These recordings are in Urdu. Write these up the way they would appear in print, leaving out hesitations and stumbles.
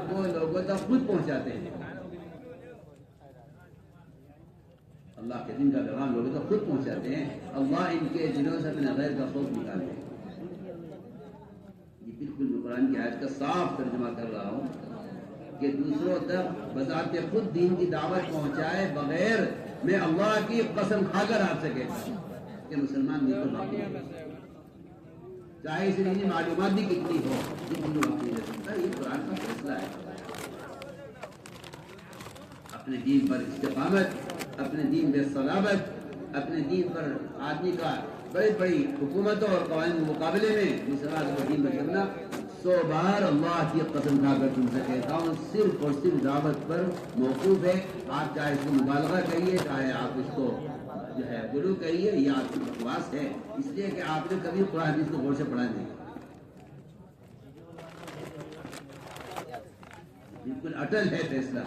کو لوگوں تک خود پہنچاتے ہیں. اللہ کے دین کا پیغام لوگوں تک خود پہنچاتے ہیں. اللہ ان کے دلوں سے اپنے غیر کا خوف نکالے. یہ بالکل میں قرآن کی آیت کا صاف ترجمہ کر رہا ہوں کہ دوسروں تک بذات خود دین کی دعوت پہنچائے بغیر میں اللہ کی قسم کھا کر آپ سکے کہ مسلمان نہیں تو باقی ہے. چاہے اس لیے معلومات بھی کتنی ہو جتنی باقی رہ سکتا. یہ قرآن کا فیصلہ ہے. اپنے دین پر استقامت، اپنے دین پہ صلابت، اپنے دین پر آدمی کا بڑی بڑی حکومتوں اور قوانین کے مقابلے میں مسلمان کو دین پر کرنا 100 بار اللہ کی قسم کھا کر تم سے کہتا ہوں صرف اور صرف دعوت پر موقوف ہے. آپ چاہے اس کو مبالغہ کہیے، چاہے آپ اس کو جو ہے غلو کہیے، یہ آپ کی بکواس ہے. اس لیے کہ آپ نے کبھی قرآن حدیث کو غور سے پڑھا نہیں. بالکل اٹل ہے فیصلہ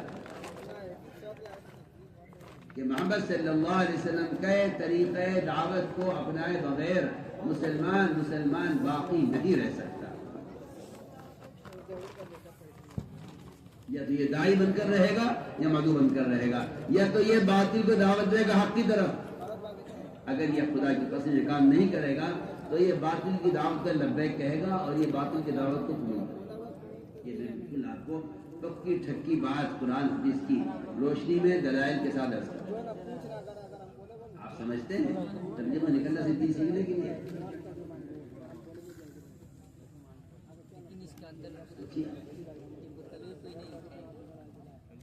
کہ محمد صلی اللہ علیہ وسلم کے طریقے دعوت کو اپنائے بغیر مسلمان باقی نہیں رہ سکتا. یا تو یہ داعی بن کر رہے گا یا مدعو بن کر رہے گا، یا تو یہ باطل کو دعوت دے گا حق کی طرف. اگر یہ خدا کی قسم یہ کام نہیں کرے گا تو یہ باطل کی دعوت کا لبیک کہے گا اور یہ باطل کی دعوت کو قبول کرے گا. یہ بالکل آپ کو پکی ٹھکی بات قرآن حدیث کی روشنی میں دلائل کے ساتھ عرض کرتا ہوں. آپ سمجھتے ہیں ترجمہ نکلنا سیدھی سیکھنے کے لیے.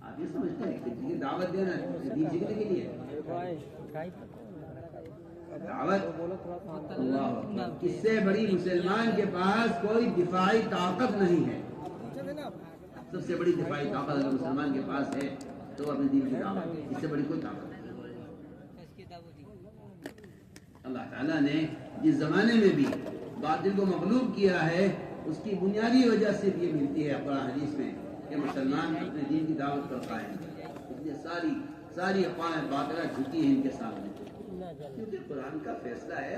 آپ یہ سمجھتے ہیں کہ دعوت دینا دین سیکھنے کے لیے دعوت اللہ. اس سے بڑی مسلمان کے پاس کوئی دفاعی طاقت نہیں ہے. سب سے بڑی دفاعی طاقت اگر مسلمان کے پاس ہے تو اپنے دین کی دعوت. اس سے بڑی کوئی طاقت نہیں. اللہ تعالیٰ نے جس زمانے میں بھی باطل کو مغلوب کیا ہے اس کی بنیادی وجہ صرف یہ ملتی ہے قرآن حدیث میں کہ مسلمان اپنے دین کی دعوت پر قائم ہے. اس لیے ساری اقوام باطلہ جھکی ہیں ان کے سامنے کیونکہ قرآن کا فیصلہ ہے.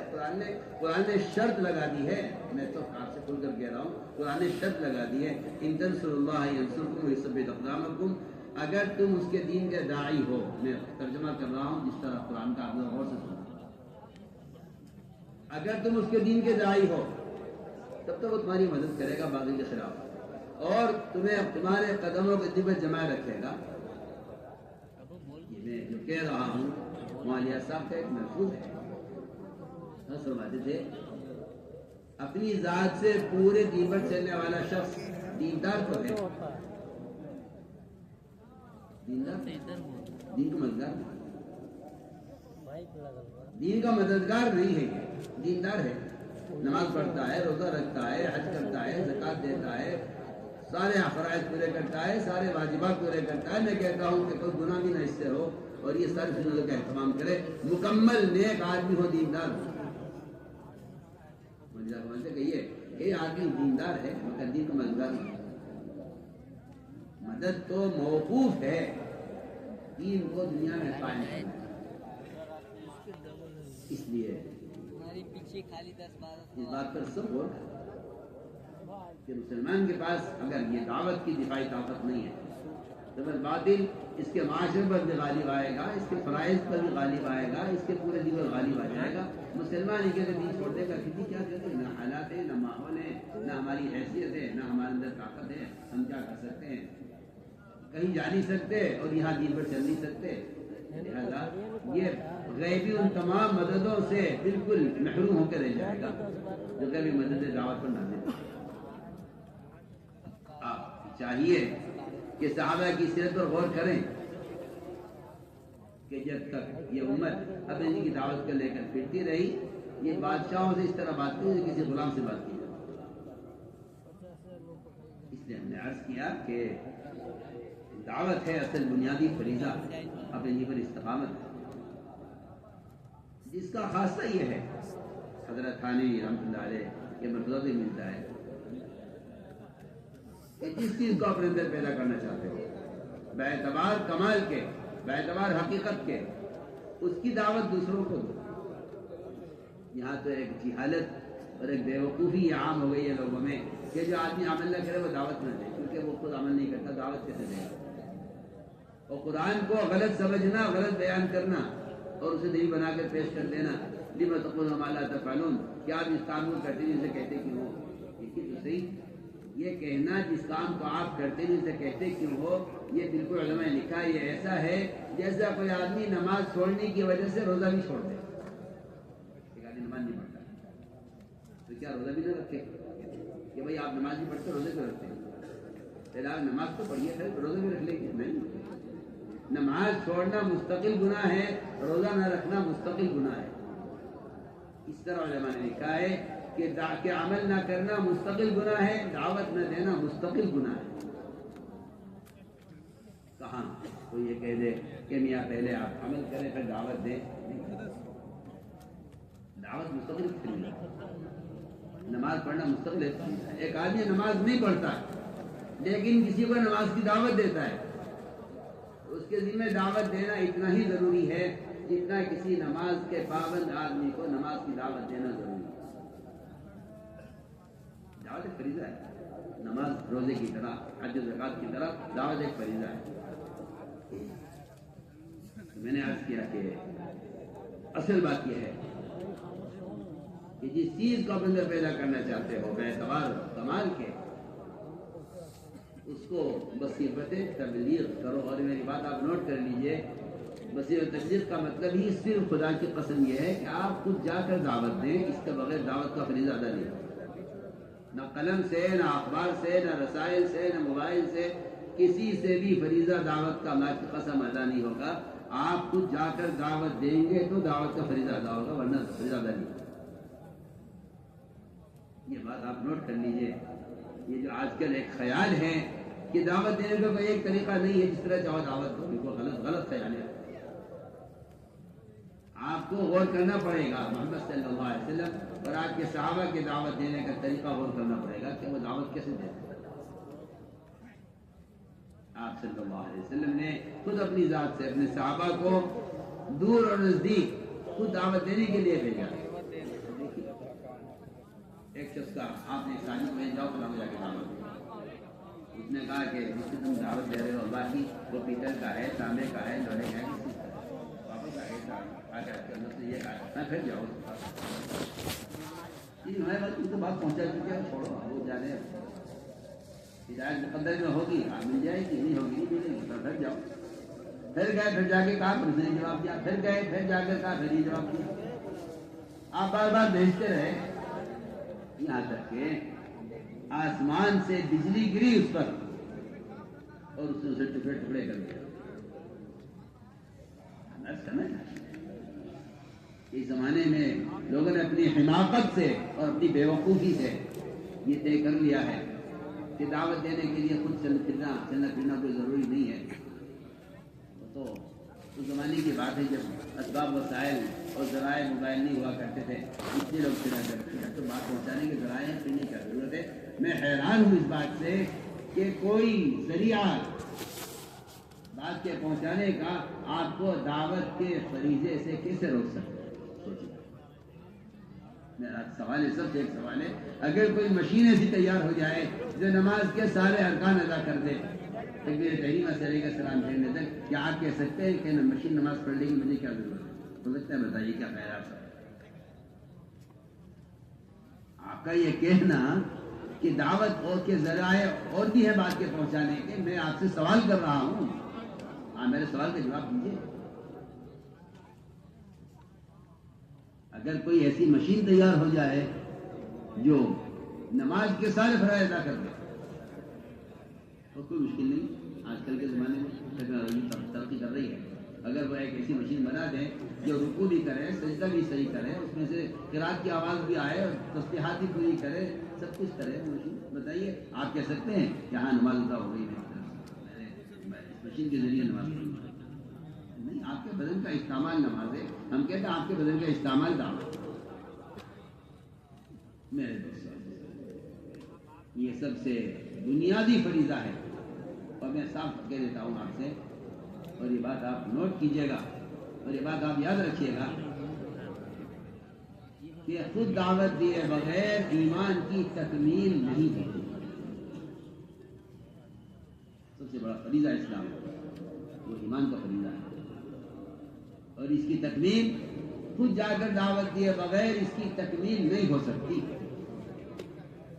قرآن نے شرط لگا دی ہے. میں تو آپ سے کھل کر کہہ رہا ہوں قرآن نے شرط لگا دی ہے ان تنصروا اللہ ینصرکم ویثبت اقدامکم. اگر تم اس کے دین کے داعی ہو، میں ترجمہ کر رہا ہوں جس طرح قرآن کا آپ غور سے سنو، اگر تم اس کے دین کے داعی ہو تب تو وہ تمہاری مدد کرے گا باطل کے خلاف اور تمہیں تمہارے قدموں کے دل جمائے رکھے گا. یہ میں جو کہہ رہا ہوں مولانا صاحب کا ایک محفوظ ہے. فرماتے تھے اپنی ذات سے پورے دین پر چلنے والا شخص دیندار تو ہے، دین کا مددگار نہیں. دین کا مددگار نہیں ہے، دیندار ہے. نماز پڑھتا ہے، روزہ رکھتا ہے، حج کرتا ہے، زکات دیتا ہے، سارے فرائض پورے کرتا ہے، سارے واجبات پورے کرتا ہے. میں کہتا ہوں کہ کوئی گناہ بھی نہ اس سے ہو اور یہ ساری چیزوں کا اہتمام کرے. مکمل نیک آدمی ہو، دیندار ہو. یہ آدمی دیندار ہے مگر دین کا مددگار نہیں. مدد تو موقوف ہے دین کو دنیا میں قائم کرنا. اس لیے اس بات پر سب غور کہ مسلمان کے پاس اگر یہ دعوت کی دفاعی طاقت نہیں ہے تو بس باطل اس کے معاشرے پر بھی غالب آئے گا، اس کے فرائض پر بھی غالب آئے گا، اس کے پورے دین پر غالب آ جائے گا. مسلمان ہی کہتے دین چھوڑ دے گا. کسی کیا کہتے ہیں، نہ حالات ہے، نہ ماحول ہے، نہ ہماری حیثیت ہے، نہ ہمارے اندر طاقت ہے. ہم کیا کر سکتے ہیں؟ کہیں جا نہیں سکتے اور یہاں دین پر چل نہیں سکتے. لہذا یہ غیبی ان تمام مددوں سے بالکل محروم ہو کے رہ جائے گا جو غیبی مدد دعوت پر نہ دے. آپ چاہیے کہ صحابہ کی سیرت پر غور کریں کہ جب تک یہ امت اپنے دین کی دعوت کو لے کر پھرتی رہی، یہ بادشاہوں سے اس طرح بات کی کسی غلام سے بات کی. اس لیے ہم نے عرض کیا کہ دعوت ہے اصل بنیادی فریضہ اپنے دین پر استقامت، جس کا خاصہ یہ ہے حضرت تھانوی رحمۃ اللہ علیہ یہ مرتبہ بھی ملتا ہے کہ جس چیز کو اپنے اندر پیدا کرنا چاہتے ہو باعتبار کمال کے، باعتبار حقیقت کے، اس کی دعوت دوسروں کو دو. یہاں تو ایک جہالت اور ایک بے وقوفی عام ہو گئی ہے لوگوں میں کہ جو آدمی عمل نہ کرے وہ دعوت نہ دے کیونکہ وہ خود عمل نہیں دعوت کیسے دے گا؟ اور قرآن کو غلط سمجھنا، غلط بیان کرنا اور اسے دلیل بنا کر پیش کر دینا، لِمَ تَقُولُونَ مَا لَا تَفْعَلُونَ، کیا آپ اس کام کو کرتے نہیں اسے کہتے کیوں ہو؟ دیکھیے تو صحیح، یہ کہنا جس کام کو آپ کرتے نہیں اسے کہتے کیوں ہو، یہ بالکل علماء نے لکھا ہے، یہ ایسا ہے جیسا کوئی آدمی نماز چھوڑنے کی وجہ سے روزہ بھی چھوڑ دے۔ ایک آدمی نماز نہیں پڑھتا تو کیا روزہ بھی نہ رکھے کہ بھائی آپ نماز نہیں پڑھتے روزے کیوں رکھتے ہیں؟ پہلے آپ نماز تو پڑھیے پھر روزے بھی رکھ لیں گے؟ نہیں، نماز چھوڑنا مستقل گناہ ہے، روزہ نہ رکھنا مستقل گناہ ہے۔ اس طرح علماء نے لکھا ہے کہ عمل نہ کرنا مستقل گناہ ہے، دعوت نہ دینا مستقل گناہ ہے۔ کہاں کوئی یہ کہہ دے کہ میاں پہلے آپ عمل کریں پھر دعوت دیں؟ دعوت مستقل کھیل ہے، نماز پڑھنا مستقل ہے۔ ایک آدمی نماز نہیں پڑھتا لیکن کسی کو نماز کی دعوت دیتا ہے، اس کے ذمہ دعوت دینا اتنا ہی ضروری ہے جتنا کسی نماز کے پابند آدمی کو نماز کی دعوت دینا ضروری ہے۔ دعوت ایک فریضہ ہے، نماز روزے کی طرح، حج و زکوٰۃ کی طرح دعوت ایک فریضہ ہے۔ میں نے عرض کیا کہ اصل بات یہ ہے کہ جس چیز کو آپ اندر پیدا کرنا چاہتے ہو بے اعتبار کمال کے، اس کو بصیرت تبلیغ کرو۔ اور میری بات آپ نوٹ کر لیجئے، بصیرت تبلیغ کا مطلب ہی صرف خدا کی قسم یہ ہے کہ آپ خود جا کر دعوت دیں، اس کے بغیر دعوت کا فریضہ ادا نہیں ہوگا۔ نہ قلم سے، نہ اخبار سے، نہ رسائل سے، نہ موبائل سے، کسی سے بھی فریضہ دعوت کا اللہ کی قسم ادا نہیں ہوگا۔ آپ خود جا کر دعوت دیں گے تو دعوت کا فریضہ ادا ہوگا، ورنہ فریضہ ادا نہیں ہوگا۔ یہ بات آپ نوٹ کر لیجئے۔ یہ جو آج کل ایک خیال ہے کہ دعوت دینے کا کوئی ایک طریقہ نہیں ہے، جس طرح چاہو دعوت دو، بالکل غلط خیال ہے۔ آپ کو غور کرنا پڑے گا محمد صلی اللہ علیہ وسلم اور آپ کے صحابہ کی دعوت دینے کا طریقہ غور کرنا پڑے گا کہ وہ دعوت کیسے دیتے ہیں۔ آپ صلی اللہ علیہ وسلم نے خود اپنی ذات سے اپنے صحابہ کو دور اور نزدیک خود دعوت دینے کے لیے بھیجا۔ ایک شخص کا آپ نے شادی میں جاؤ فلاں جا کے دعوت دیا، اس نے کہا کہ جس سے تم دعوت دے رہے ہو اللہ کی، وہ پیتل کا ہے، تانبے کا ہے، لوہے کا ہے، واپس آ کے یہ کہا میں پھر جاؤ ہمارے بات ان کو بات پہنچا چکی ہے، چھوڑو وہ جانے ہدایت مقدر میں ہوگی آپ مل جائے گی، نہیں ہوگی نہیں ملے گی، پھر جاؤ۔ پھر گئے، پھر جا کے کہا پھر نے جواب دیا، پھر گئے، پھر جا کر کہا پھر یہ جواب دیا۔ آپ بار بار بھیجتے رہے یہاں تک کہ آسمان سے بجلی گری اس پر اور اس نے اسے ٹکڑے ٹکڑے کر دیا۔ سمجھ اس زمانے میں لوگوں نے اپنی حماقت سے اور اپنی بے وقوفی سے یہ طے کر لیا ہے کہ دعوت دینے کے لیے خود چلنا پھرنا کوئی ضروری نہیں ہے۔ تو اس زمانے کی بات ہے جب اسباب وسائل اور ذرائع موبائل نہیں ہوا کرتے تھے، اتنے لوگ پھرا کرتے تھے، تو بات پہنچانے کے ذرائع ہیں، پھرنے کی ضرورت ہے۔ میں حیران ہوں اس بات سے کہ کوئی ذریعہ بات کے پہنچانے کا آپ کو دعوت کے فریضے سے کیسے روک سکتے ہیں؟ سوچیے۔ میرا سوال ہے، سب سے ایک سوال ہے، اگر کوئی مشین ایسی تیار ہو جائے جو نماز کے سارے ارکان ادا کر دے، تکبیر تحریمہ سے لے کر سلام پھیرنے تک، کیا آپ کہہ سکتے ہیں کہ مشین نماز پڑھ لے گی، مجھے کیا ضرورت ہے؟ ہو سکتا ہے؟ بتائیے کیا خیالات ہے آپ کا؟ یہ کہنا کہ دعوت اور کے ذرائع اور بھی ہے بات کے پہنچانے کے، میں آپ سے سوال کر رہا ہوں، آپ میرے سوال کا جواب دیجیے۔ اگر کوئی ایسی مشین تیار ہو جائے جو نماز کے سارے فرائض ادا کر دے تو کوئی مشکل نہیں۔ آج کل کے زمانے میں ٹیکنالوجی ترقی کر رہی ہے، اگر وہ ایک ایسی مشین بنا دیں جو رکوع بھی کرے، سجدہ بھی صحیح کرے، اس میں سے قرات کی آواز بھی آئے اور تسبیحات بھی پوری کرے، سب کچھ کرے مشین، بتائیے آپ کہہ سکتے ہیں کہ ہاں نماز ادا ہو گئی ہے، اس مشین کے ذریعے نماز پڑھی؟ نہیں، آپ کے بدن کا استعمال نماز ہے، ہم کہتے ہیں آپ کے بدن کا استعمال دعوت۔ میرے دوستوں، یہ سب سے بنیادی فریضہ ہے، اور میں صاف کہہ دیتا ہوں آپ سے، اور یہ بات آپ نوٹ کیجئے گا اور یہ بات آپ یاد رکھیے گا کہ خود دعوت دیے بغیر ایمان کی تکمیل نہیں ہوتی۔ سب سے بڑا فریضہ اسلام وہ ایمان کا فریضہ ہے، اور اس کی تکمیل خود جا کر دعوت دیے بغیر اس کی تکمیل نہیں ہو سکتی۔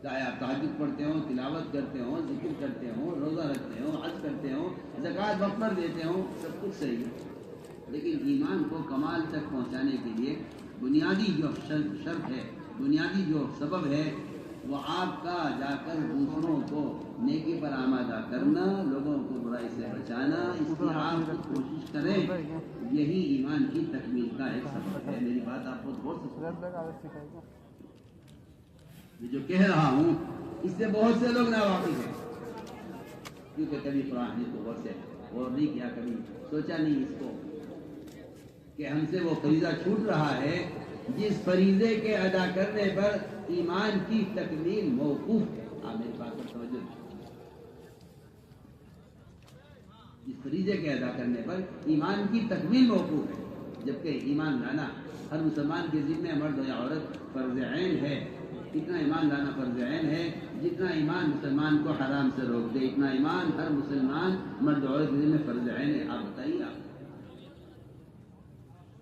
چاہے آپ تہجد پڑھتے ہوں، تلاوت کرتے ہوں، ذکر کرتے ہوں، روزہ رکھتے ہوں، حج کرتے ہوں، زکوٰۃ وقت پر دیتے ہوں، سب کچھ صحیح ہے، لیکن ایمان کو کمال تک پہنچانے کے لیے بنیادی جو شرط ہے، بنیادی جو سبب ہے، وہ آپ کا جا کر دوسروں کو نیکی پر آمادہ کرنا، لوگوں کو برائی سے بچانا، اس کی آپ خود کوشش کریں، یہی ایمان کی تکمیل کا ایک سبب ہے۔ میری بات آپ کو غور سے سنیں، میں جو کہہ رہا ہوں اس سے بہت سے لوگ ناواقف ہیں، کیونکہ کبھی قرآن کو غور نہیں کیا، کبھی سوچا نہیں اس کو کہ ہم سے وہ فریضہ چھوٹ رہا ہے جس فریضے کے ادا کرنے پر ایمان کی تکمیل موقوف ہے۔ آپ میری بات پر توجہ دیں، اس فریضے کے ادا کرنے پر ایمان کی تکمیل موقوف ہے، جبکہ ایمان لانا ہر مسلمان کے ذمہ مرد یا عورت فرض عین ہے۔ اتنا ایمان لانا فرض عین ہے جتنا ایمان مسلمان کو حرام سے روک دے، اتنا ایمان ہر مسلمان مرد عورت کے ذمہ فرض عین ہے۔ آپ بتائیے، آپ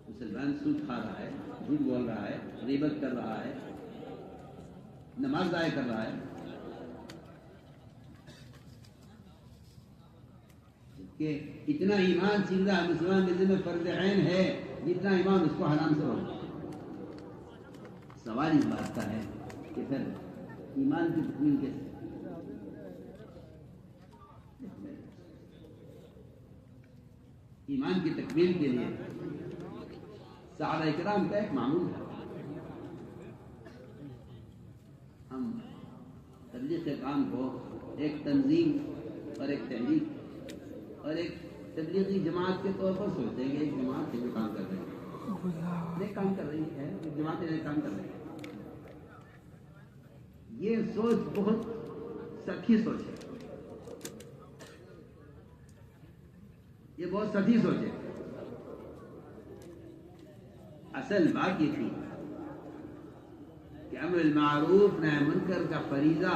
مسلمان سود کھا رہا ہے، جھوٹ بول رہا ہے، غیبت کر رہا ہے، نماز ضائع کر رہا ہے، کہ اتنا ایمان سیدھا مسلمان کے ذمہ فرض عین ہے جتنا ایمان اس کو حرام سے روک دے۔ سوال اس بات کا ہے کہ پھر ایمان کی تکمیل کیسے؟ ایمان کی تکمیل کے لیے صحابہ کرام کا ایک معمول ہے۔ ہم تبلیغ کے کام کو ایک تنظیم اور ایک تحریک اور ایک تبلیغی جماعت کے طور پر سوچتے ہیں کہ ایک جماعت ہے جو کام کر رہی ہے، ایک کام کر رہی ہے، ایک جماعت ہے کام کر رہی ہے۔ یہ سوچ بہت سطحی سوچ ہے، یہ بہت سطحی سوچ ہے۔ اصل بات یہ تھی کہ امر بالمعروف نہی عن منکر کا فریضہ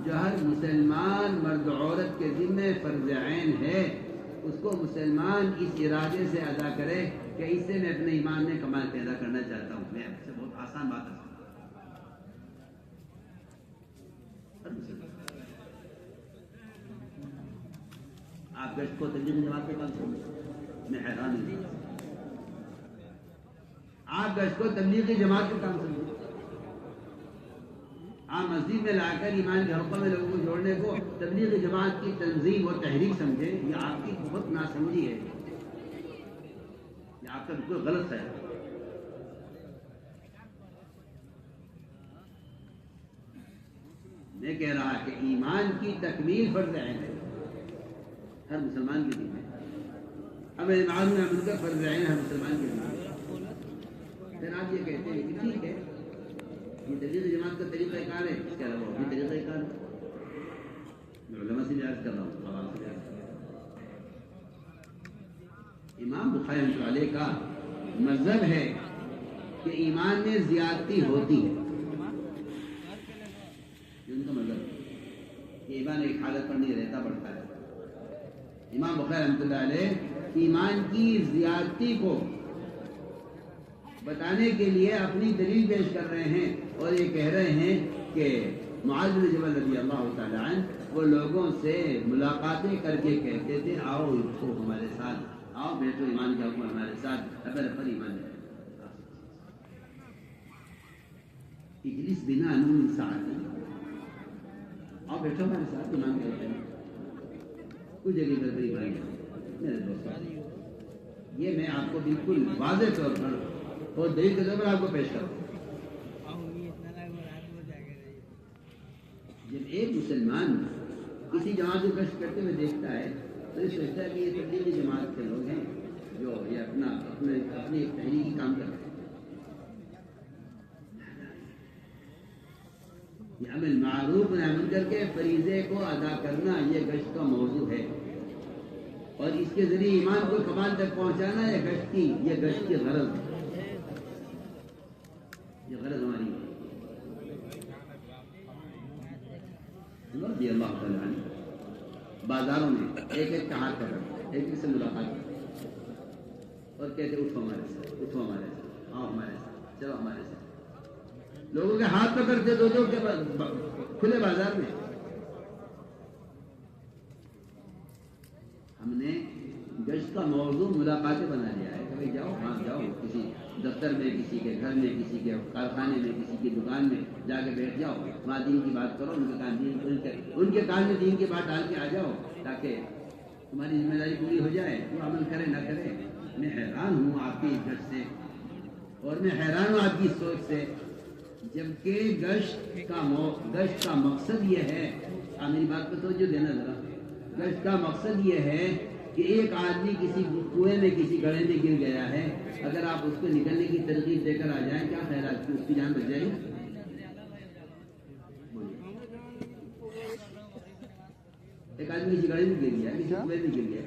جو ہر مسلمان مرد عورت کے ذمہ فرض عین ہے، اس کو مسلمان اس ارادے سے ادا کرے کہ اس سے میں اپنے ایمان میں کمال پیدا کرنا چاہتا ہوں۔ میں سے بہت آسان بات ہے، آپ گشت کو تبلیغی جماعت کے کام سمجھیں، میں حیران ہوں، آپ گشت کو تبلیغی جماعت کے کام سمجھیں، آپ مسجد میں لا کر ایمان کے حلقوں میں لوگوں کو جوڑنے کو تبلیغی جماعت کی تنظیم اور تحریک سمجھیں، یہ آپ کی بہت ناسمجھی ہے، یہ آپ کا بالکل غلط ہے۔ میں کہہ رہا کہ ایمان کی تکمیل فرض عین ہے ہر مسلمان کے ذمہ، امر بالمعروف نہی عن منکر فرض عین ہر مسلمان کے ذمہ۔ پھر آپ یہ کہتے ہیں کہ ٹھیک ہے، یہ تبلیغ جماعت کا طریقہ کار ہے، اس کے علاوہ اور بھی طریقہ کار ہے۔ میں علماء سے بھی عرض کر رہا ہوں، عوام سے بھی عرض کر رہا ہوں۔ امام بخاری رحمۃ اللہ علیہ کا مذہب ہے کہ ایمان میں زیادتی ہوتی ہے، ان کا مذہب ہے کہ ایمان ایک حالت پر نہیں رہتا، بڑھتا ہے۔ امام بخاری رحمۃ اللہ علیہ ایمان کی زیادتی کو بتانے کے لیے اپنی دلیل پیش کر رہے ہیں اور یہ کہہ رہے ہیں کہ معاذ بن جبل رضی اللہ تعالی عنہ وہ لوگوں سے ملاقاتیں کر کے کہتے تھے، آؤ اٹھو ہمارے ساتھ، آؤ بیٹھو ایمان کے حکم ہمارے ساتھ، پر ایمان ہے، اجلس بنا نون ساعتی، آؤ بیٹھو ہمارے ساتھ ایمان کے حکم۔ کچھ جگہ پر بڑی بھائی میرے دوست، یہ میں آپ کو بالکل واضح طور پر اور دلیل کے طور پر آپ کو پیش کروں۔ جب ایک مسلمان کسی جماعت کو کشف کرتے ہوئے دیکھتا ہے تو یہ سوچتا ہے کہ یہ تبلیغی جماعت کے لوگ ہیں جو یہ اپنے ایک تحریکی کام کرتے ہیں۔ یہ امر معروف نہی عن منکر کے فریضے کو ادا کرنا یہ گشت کا موضوع ہے، اور اس کے ذریعے ایمان کو کمال تک پہنچانا یہ گشت کی غرض ہے، یہ غرض ہماری ہے۔ رضی اللہ تعالیٰ عنہ بازاروں میں ایک ایک کا ہاتھ پکڑ ایک سے ملاقات اور کہتے اٹھو ہمارے ساتھ، اٹھو ہمارے ساتھ، آؤ ہمارے ساتھ، چلو ہمارے ساتھ، لوگوں کے ہاتھ پکڑتے دو کے کھلے بازار میں۔ ہم نے گشت کا موضوع ملاقاتیں بنا لیا ہے، کبھی جاؤ وہاں جاؤ، کسی دفتر میں، کسی کے گھر میں، کسی کے کارخانے میں، کسی کی دکان میں جا کے بیٹھ جاؤ، وہاں دین کی بات کرو، ان کے کان میں دین کی بات ڈال کے آ جاؤ تاکہ تمہاری ذمہ داری پوری ہو جائے، وہ عمل کرے نہ کرے۔ میں حیران ہوں آپ کی گشت سے، اور میں حیران ہوں آپ کی سوچ سے، جبکہ گشت کا مقصد یہ ہے، آپ میری بات کو توجہ دینا ذرا، گشت کا مقصد یہ ہے کہ ایک آدمی کسی کنویں میں، کسی گڑھے میں گر گیا ہے، اگر آپ اس کو نکلنے کی ترغیب دے کر آ جائیں، کیا خیالات کی اس کی جان بچ جائے گی؟ ایک آدمی کسی گڑھے میں گر گیا، کسی کنویں میں گر گیا،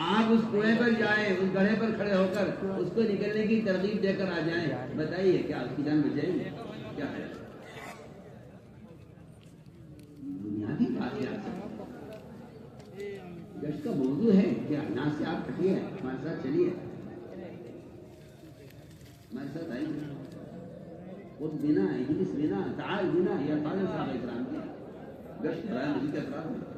آپ اس کنویں پر جائیں، اس گڑھے پر کھڑے ہو کر اس کو نکلنے کی ترغیب دے کر آ جائیں، بتائیے کیا اس کی جان بچ جائے گی؟ کیا خیال؟ بنیادی بات ہے۔ گشت کا موضوع ہے کہ یہاں سے آپ ہٹیے، ہمارے ساتھ چلیے، ہمارے ساتھ آئیے، خود بنا اجلس بنا تعال بنا، یہ الفاظ صاحب اکرام کیا گشت کرائے نبی کے اطراف میں۔